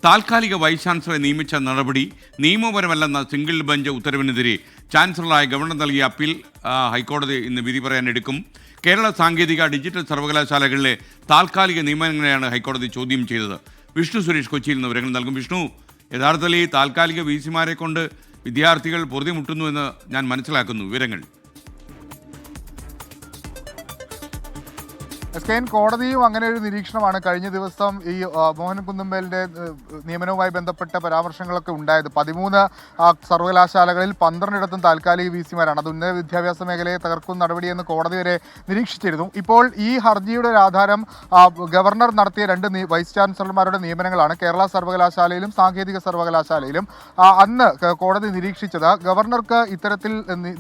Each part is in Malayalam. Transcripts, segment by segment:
താൽക്കാലിക വൈസ് ചാൻസലറെ നിയമിച്ച നടപടി നിയമപരമല്ലെന്ന സിംഗിൾ ബെഞ്ച് ഉത്തരവിനെതിരെ ചാൻസലറായ ഗവർണർ നൽകിയ അപ്പീൽ ഹൈക്കോടതി ഇന്ന് വിധി പറയാനെടുക്കും. കേരള സാങ്കേതിക ഡിജിറ്റൽ സർവകലാശാലകളിലെ താൽക്കാലിക നിയമനങ്ങളെയാണ് ഹൈക്കോടതി ചോദ്യം ചെയ്തത്. വിഷ്ണു സുരേഷ് കൊച്ചിയിൽ നിന്ന് വിവരങ്ങൾ നൽകും. വിഷ്ണു, യഥാർത്ഥത്തിൽ ഈ താൽക്കാലിക വിസിമാരെ കൊണ്ട് വിദ്യാർത്ഥികൾ പൊറുതിമുട്ടുന്നുവെന്ന് ഞാൻ മനസ്സിലാക്കുന്നു. വിവരങ്ങൾ. കോടതിയും അങ്ങനെ ഒരു നിരീക്ഷണമാണ്. കഴിഞ്ഞ ദിവസം ഈ മോഹൻ കുന്നുമ്മലിന്റെ നിയമനവുമായി ബന്ധപ്പെട്ട പരാമർശങ്ങളൊക്കെ ഉണ്ടായത്. 13 സർവകലാശാലകളിൽ 12 താൽക്കാലിക വിസിമാരാണ്. അത് ഉന്നത വിദ്യാഭ്യാസ മേഖലയെ തകർക്കുന്ന നടപടിയെന്ന് കോടതി വരെ നിരീക്ഷിച്ചിരുന്നു. ഇപ്പോൾ ഈ ഹർജിയുടെ ഒരു ആധാരം ഗവർണർ നടത്തിയ 2 വൈസ് ചാൻസലർമാരുടെ നിയമനങ്ങളാണ്. കേരള സർവകലാശാലയിലും സാങ്കേതിക സർവകലാശാലയിലും അന്ന് കോടതി നിരീക്ഷിച്ചത് ഗവർണർക്ക് ഇത്തരത്തിൽ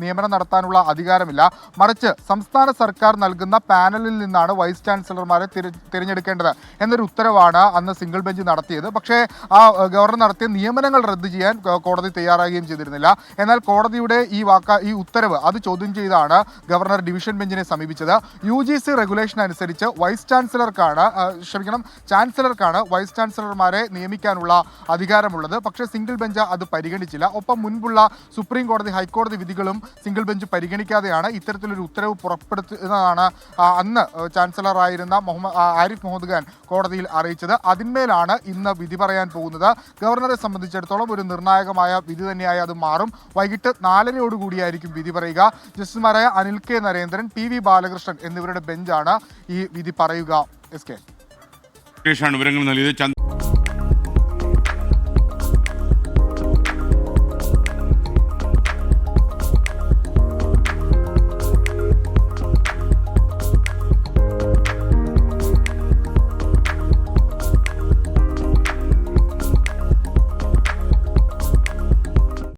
നിയമനം നടത്താനുള്ള അധികാരമില്ല, മറിച്ച് സംസ്ഥാന സർക്കാർ നൽകുന്ന പാനലിൽ നിന്നാണ് വൈസ് ചാൻസലർമാരെ തിരഞ്ഞെടുക്കേണ്ടത് എന്നൊരു ഉത്തരവാണ് അന്ന് സിംഗിൾ ബെഞ്ച് നടത്തിയത്. പക്ഷേ ആ ഗവർണർ നടത്തിയ നിയമനങ്ങൾ റദ്ദ് ചെയ്യാൻ കോടതി തയ്യാറാകുകയും ചെയ്തിരുന്നില്ല. എന്നാൽ കോടതിയുടെ ഈ ഉത്തരവ് അത് ചോദ്യം ചെയ്താണ് ഗവർണർ ഡിവിഷൻ ബെഞ്ചിനെ സമീപിച്ചത്. UGC റെഗുലേഷൻ അനുസരിച്ച് ചാൻസലർക്കാണ് വൈസ് ചാൻസലർമാരെ നിയമിക്കാനുള്ള അധികാരമുള്ളത്. പക്ഷേ സിംഗിൾ ബെഞ്ച് അത് പരിഗണിച്ചില്ല. ഒപ്പം മുൻപുള്ള സുപ്രീം കോടതി, ഹൈക്കോടതി വിധികളും സിംഗിൾ ബെഞ്ച് പരിഗണിക്കാതെയാണ് ഇത്തരത്തിലൊരു ഉത്തരവ് പുറപ്പെടുത്തുന്നതാണ് അന്ന് ചാൻസലറായിരുന്ന ആരിഫ് മുഹമ്മദ് ഖാൻ കോടതിയിൽ അറിയിച്ചത്. അതിന്മേലാണ് ഇന്ന് വിധി പറയാൻ പോകുന്നത്. ഗവർണറെ സംബന്ധിച്ചിടത്തോളം ഒരു നിർണായകമായ വിധി തന്നെയായി അത് മാറും. വൈകിട്ട് 4:30 വിധി പറയുക. ജസ്റ്റിസുമാരായ അനിൽ കെ നരേന്ദ്രൻ, PV ബാലകൃഷ്ണൻ എന്നിവരുടെ ബെഞ്ചാണ് ഈ വിധി പറയുക. വിവരങ്ങൾ നൽകിയത്.